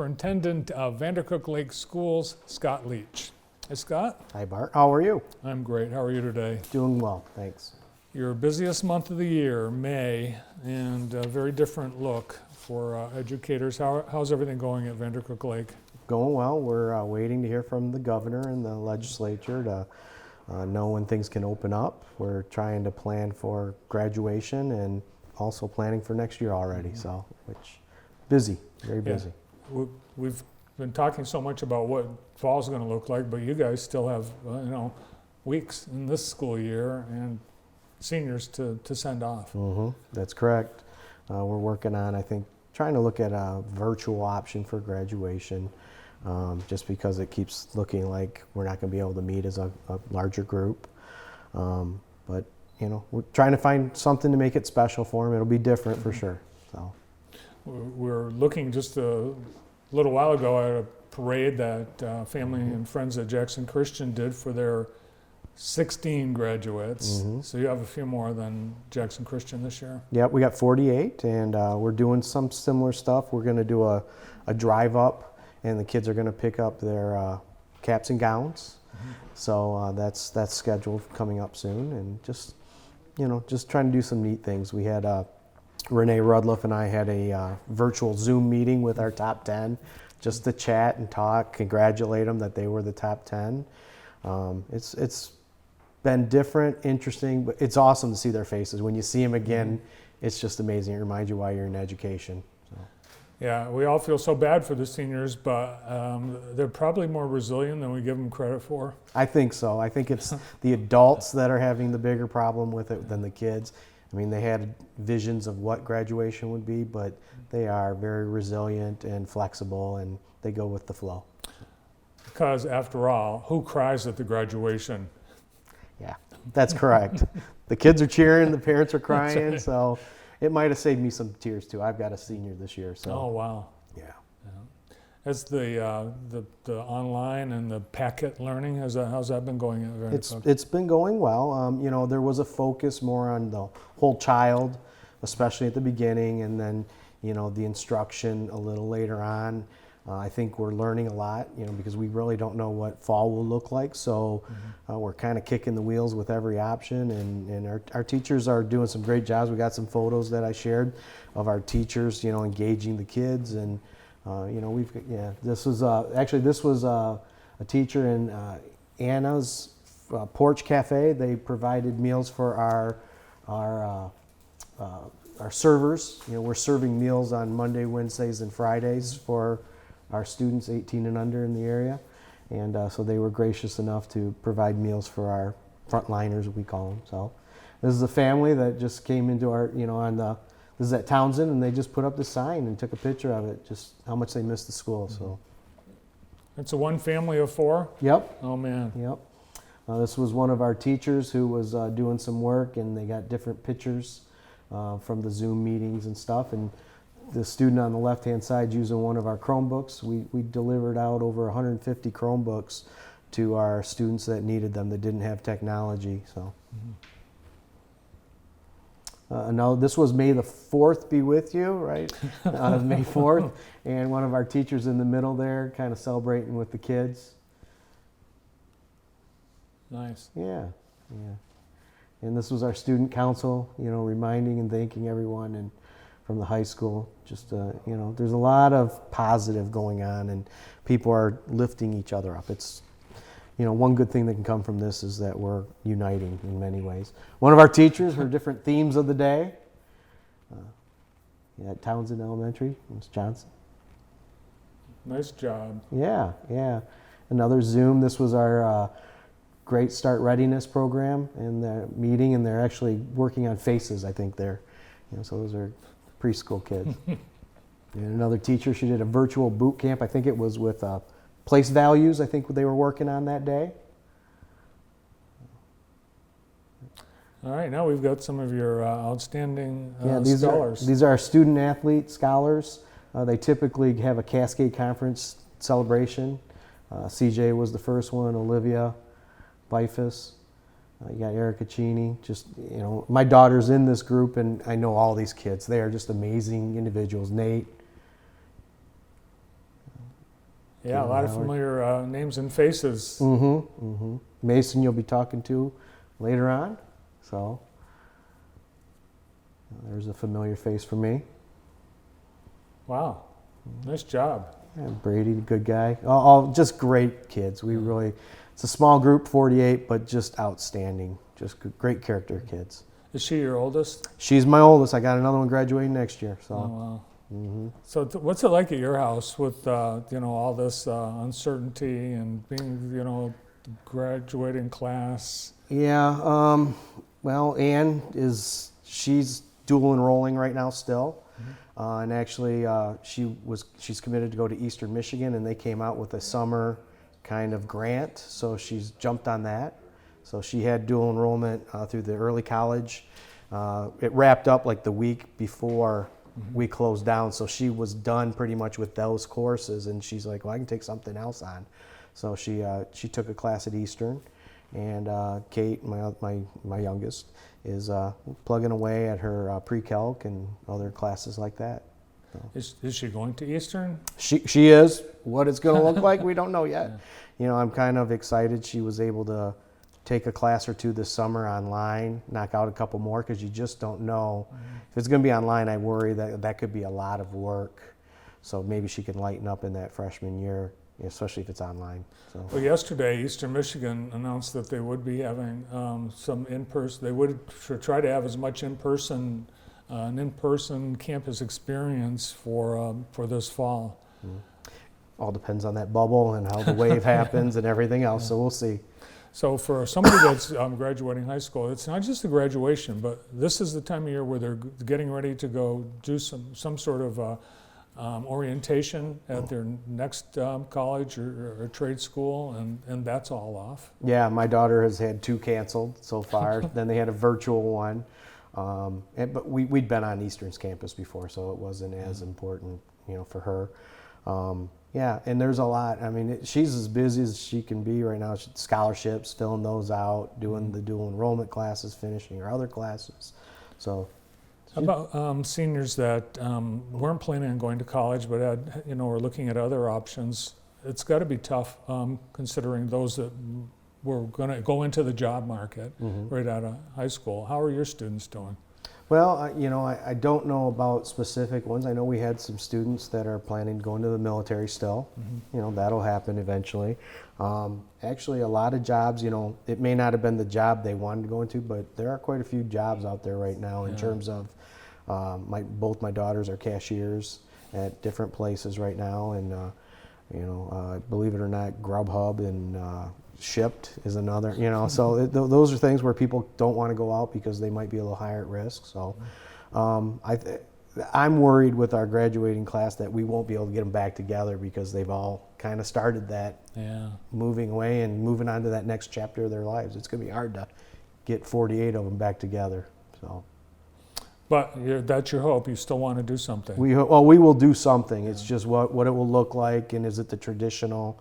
Superintendent of Vandercook Lake Schools, Scott Leach. Hey, Scott. Hi, Bart. How are you? I'm great. How are you today? Doing well, thanks. Your busiest month of the year, May, and a very different look for educators. How's everything going at Vandercook Lake? Going well. We're waiting to hear from the governor and the legislature to know when things can open up. We're trying to plan for graduation and also planning for next year already. So, busy, very busy. Yeah. We've been talking so much about what fall's going to look like, but you guys still have weeks in this school year and seniors to send off. That's correct. We're working on, I think, trying to look at a virtual option for graduation, just because it keeps looking like we're not going to be able to meet as a larger group. But we're trying to find something to make it special for them. It'll be different for sure. So we're looking just a little while ago at a parade that family and friends at Jackson Christian did for their 16 graduates. So you have a few more than Jackson Christian this year. Yep, we got 48, and we're doing some similar stuff. We're going to do a drive up, and the kids are going to pick up their caps and gowns. So that's scheduled coming up soon, and just trying to do some neat things. We had Renee Rudloff and I had a virtual Zoom meeting with our top 10, just to chat and talk, congratulate them that they were the top 10. It's been different, interesting, but it's awesome to see their faces. When you see them again, it's just amazing. It reminds you why you're in education. So. Yeah, we all feel so bad for the seniors, but they're probably more resilient than we give them credit for. I think so. I think it's the adults that are having the bigger problem with it than the kids. I mean, they had visions of what graduation would be, but they are very resilient and flexible, and they go with the flow. Because after all, who cries at the graduation? Yeah, that's correct. The kids are cheering, the parents are crying, so it might have saved me some tears too. I've got a senior this year, so. Oh, wow. Yeah. As the online and the packet learning, how's that been going at Vandercook? It's been going well. There was a focus more on the whole child, especially at the beginning, and then the instruction a little later on. I think we're learning a lot, because we really don't know what fall will look like. So we're kind of kicking the wheels with every option, and our teachers are doing some great jobs. We got some photos that I shared of our teachers, engaging the kids, and this was a teacher in Anna's Porch Cafe. They provided meals for our servers. We're serving meals on Monday, Wednesdays, and Fridays for our students 18 and under in the area, and so they were gracious enough to provide meals for our frontliners, we call them. So this is a family that just came into our, this is at Townsend, and they just put up the sign and took a picture of it, just how much they missed the school. So it's a one family of 4? Yep. Oh, man. Yep. This was one of our teachers who was doing some work, and they got different pictures from the Zoom meetings and stuff. And the student on the left-hand side using one of our Chromebooks. We delivered out over 150 Chromebooks to our students that needed them, that didn't have technology. So. Now, this was May the 4th be with you, right? May 4th. And one of our teachers in the middle there kind of celebrating with the kids. Nice. Yeah. And this was our student council, reminding and thanking everyone and from the high school. Just, there's a lot of positive going on, and people are lifting each other up. It's, one good thing that can come from this is that we're uniting in many ways. One of our teachers, her different themes of the day, at Townsend Elementary, Ms. Johnson. Nice job. Yeah. Another Zoom. This was our Great Start Readiness program, and the meeting, and they're actually working on faces, I think they're, so those are preschool kids. And another teacher, she did a virtual boot camp. I think it was with place values, I think they were working on that day. All right, now we've got some of your outstanding these scholars. These are our student athlete scholars. They typically have a Cascade Conference celebration. CJ was the first one, Olivia Bifus. You got Erica Cheney. Just, my daughter's in this group, and I know all these kids. They are just amazing individuals. Nate, Yeah, a lot of familiar names and faces. Mason you'll be talking to later on. So there's a familiar face for me. Wow, nice job. Yeah, Brady, good guy. All just great kids. We really, it's a small group, 48, but just outstanding. Just great character kids. Is she your oldest? She's my oldest. I got another one graduating next year. So. Oh, wow. So what's it like at your house with all this uncertainty and being graduating class? Yeah. Well, Ann she's dual enrolling right now still, and actually she's committed to go to Eastern Michigan, and they came out with a summer kind of grant, so she's jumped on that. So she had dual enrollment through the early college. It wrapped up like the week before we closed down, so she was done pretty much with those courses, and she's like, well, I can take something else on. So she took a class at Eastern, and Kate, my youngest, is plugging away at her pre-calc and other classes like that. So. Is she going to Eastern? She is. What it's going to look like, we don't know yet. Yeah. I'm kind of excited she was able to take a class or two this summer online, knock out a couple more, because you just don't know. If it's going to be online, I worry that could be a lot of work. So maybe she can lighten up in that freshman year, especially if it's online. So. Well, yesterday, Eastern Michigan announced that they would be having some in-person. They would try to have as much an in-person campus experience for this fall. All depends on that bubble and how the wave happens and everything else. So we'll see. So for somebody that's graduating high school, it's not just a graduation, but this is the time of year where they're getting ready to go do some sort of orientation at their next college or trade school, and that's all off. Yeah, my daughter has had 2 canceled so far. Then they had a virtual one. But we'd been on Eastern's campus before, so it wasn't as important, for her. Yeah, and there's a lot. I mean, she's as busy as she can be right now. Scholarships, filling those out, doing the dual enrollment classes, finishing her other classes. So. How about seniors that weren't planning on going to college but had, were looking at other options? It's got to be tough considering those that were going to go into the job market right out of high school. How are your students doing? Well, I don't know about specific ones. I know we had some students that are planning to go into the military still. That'll happen eventually. Actually, a lot of jobs, it may not have been the job they wanted to go into, but there are quite a few jobs out there right now in terms of both my daughters are cashiers at different places right now, and believe it or not, Grubhub and Shipped is another. So those are things where people don't want to go out because they might be a little higher at risk. So I'm worried with our graduating class that we won't be able to get them back together because they've all kind of started that moving away and moving on to that next chapter of their lives. It's going to be hard to get 48 of them back together. So. But that's your hope. You still want to do something. We will do something. It's just what it will look like, and is it the traditional?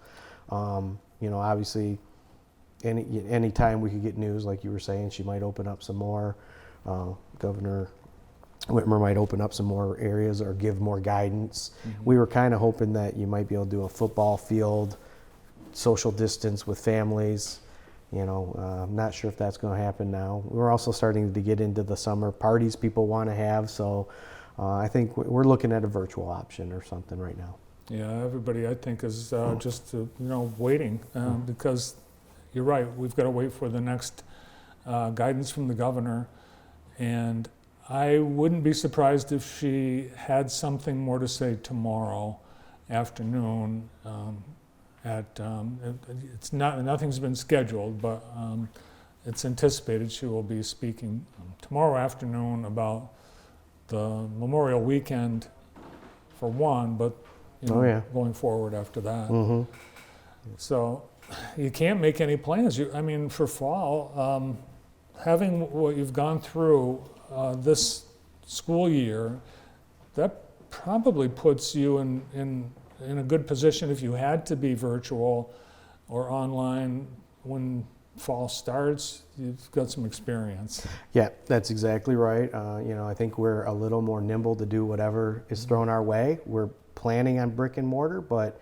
Obviously, any time we could get news, like you were saying, she might open up some more. Governor Whitmer might open up some more areas or give more guidance. We were kind of hoping that you might be able to do a football field, social distance with families. I'm not sure if that's going to happen now. We're also starting to get into the summer parties people want to have, so I think we're looking at a virtual option or something right now. Yeah, everybody I think is just waiting because you're right. We've got to wait for the next guidance from the governor, and I wouldn't be surprised if she had something more to say tomorrow afternoon. Nothing's been scheduled, but it's anticipated she will be speaking tomorrow afternoon about the Memorial Weekend for one, but going forward after that. So you can't make any plans. For fall, having what you've gone through this school year, that probably puts you in a good position if you had to be virtual or online when fall starts. You've got some experience. Yeah, that's exactly right. I think we're a little more nimble to do whatever is thrown our way. We're planning on brick and mortar, but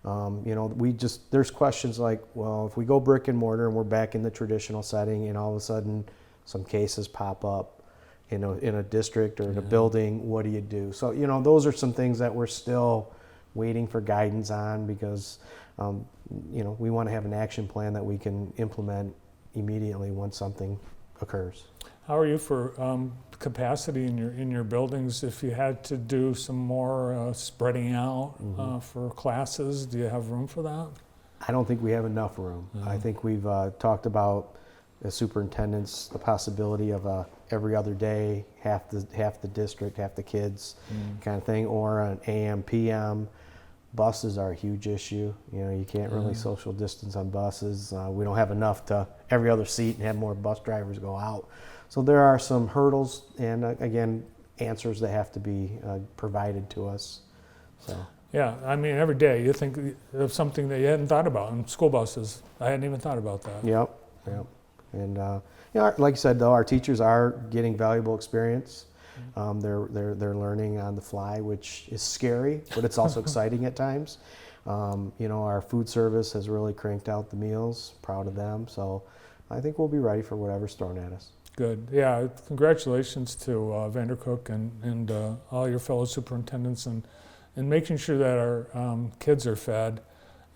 There's questions like, well, if we go brick and mortar and we're back in the traditional setting and all of a sudden some cases pop up in a district or in a building, what do you do? So, those are some things that we're still waiting for guidance on because, we want to have an action plan that we can implement immediately once something occurs. How are you for capacity in your buildings? If you had to do some more spreading out for classes, do you have room for that? I don't think we have enough room. I think we've talked about as superintendents the possibility of every other day, half the district, half the kids kind of thing, or an AM, PM. Buses are a huge issue. You can't really social distance on buses. We don't have enough to every other seat and have more bus drivers go out. So there are some hurdles and again, answers that have to be provided to us. So. Yeah, I mean, every day you think of something that you hadn't thought about in school buses. I hadn't even thought about that. Yep. And like you said, though, our teachers are getting valuable experience. They're learning on the fly, which is scary, but it's also exciting at times. Our food service has really cranked out the meals. Proud of them. So I think we'll be ready for whatever's thrown at us. Good. Yeah. Congratulations to Vandercook and all your fellow superintendents and making sure that our kids are fed.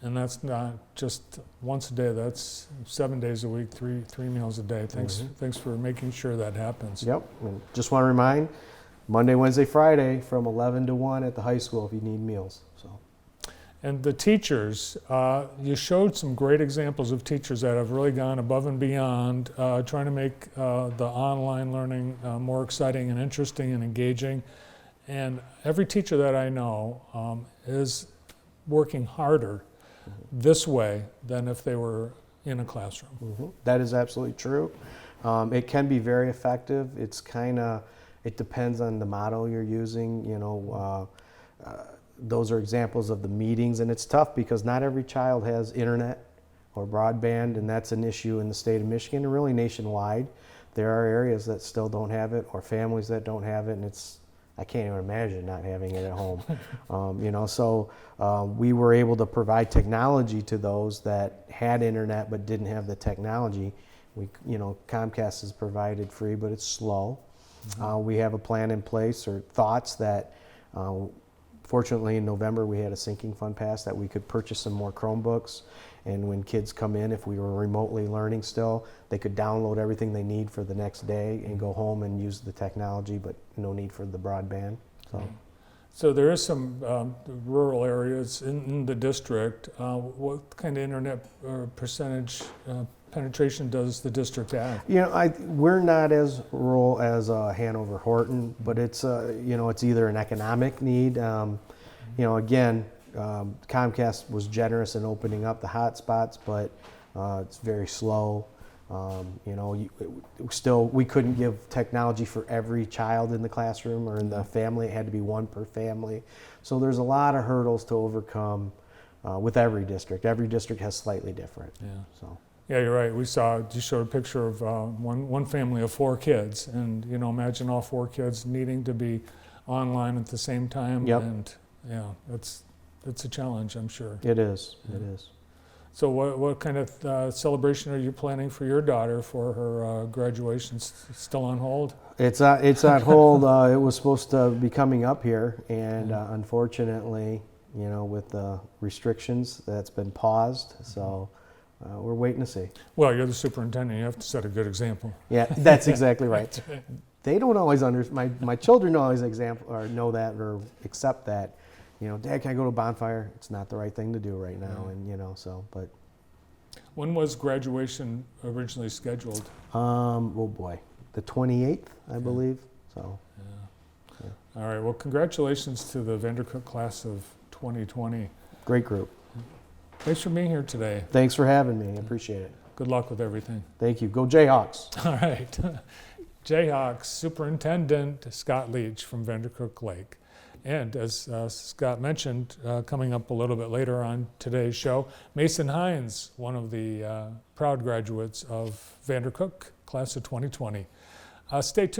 And that's not just once a day, that's 7 days a week, three meals a day. Thanks for making sure that happens. Yep. And just want to remind, Monday, Wednesday, Friday from 11 to 1 at the high school if you need meals. So. And the teachers, you showed some great examples of teachers that have really gone above and beyond, trying to make the online learning more exciting and interesting and engaging. And every teacher that I know is working harder this way than if they were in a classroom. That is absolutely true. It can be very effective. It depends on the model you're using. Those are examples of the meetings, and it's tough because not every child has internet or broadband, and that's an issue in the state of Michigan and really nationwide. There are areas that still don't have it or families that don't have it, and I can't even imagine not having it at home. So we were able to provide technology to those that had internet but didn't have the technology. Comcast is provided free, but it's slow. We have a plan in place or thoughts that, fortunately in November we had a sinking fund pass that we could purchase some more Chromebooks. And when kids come in, if we were remotely learning still, they could download everything they need for the next day and go home and use the technology, but no need for the broadband. So there is some rural areas in the district. What kind of internet percentage penetration does the district have? We're not as rural as Hanover Horton, but it's either an economic need. Again, Comcast was generous in opening up the hotspots, but it's very slow. We couldn't give technology for every child in the classroom or in the family. It had to be one per family. So there's a lot of hurdles to overcome with every district. Every district has slightly different. Yeah, you're right. You showed a picture of one family of 4 kids, and imagine all 4 kids needing to be online at the same time. Yep. And it's a challenge, I'm sure. It is. So what kind of celebration are you planning for your daughter for her graduation? Still on hold? It's on hold. It was supposed to be coming up here, and unfortunately, with the restrictions, that's been paused. So we're waiting to see. Well, you're the superintendent. You have to set a good example. Yeah, that's exactly right. They don't always understand. My children don't always know that or accept that. Dad, can I go to a bonfire? It's not the right thing to do right now, but. When was graduation originally scheduled? Oh boy, the 28th, I believe. So. Yeah. All right. Well, congratulations to the Vandercook class of 2020. Great group. Thanks for being here today. Thanks for having me. I appreciate it. Good luck with everything. Thank you. Go Jayhawks. All right. Jayhawks Superintendent Scott Leach from Vandercook Lake. And as Scott mentioned, coming up a little bit later on today's show, Mason Hines, one of the proud graduates of Vandercook, class of 2020. Stay tuned.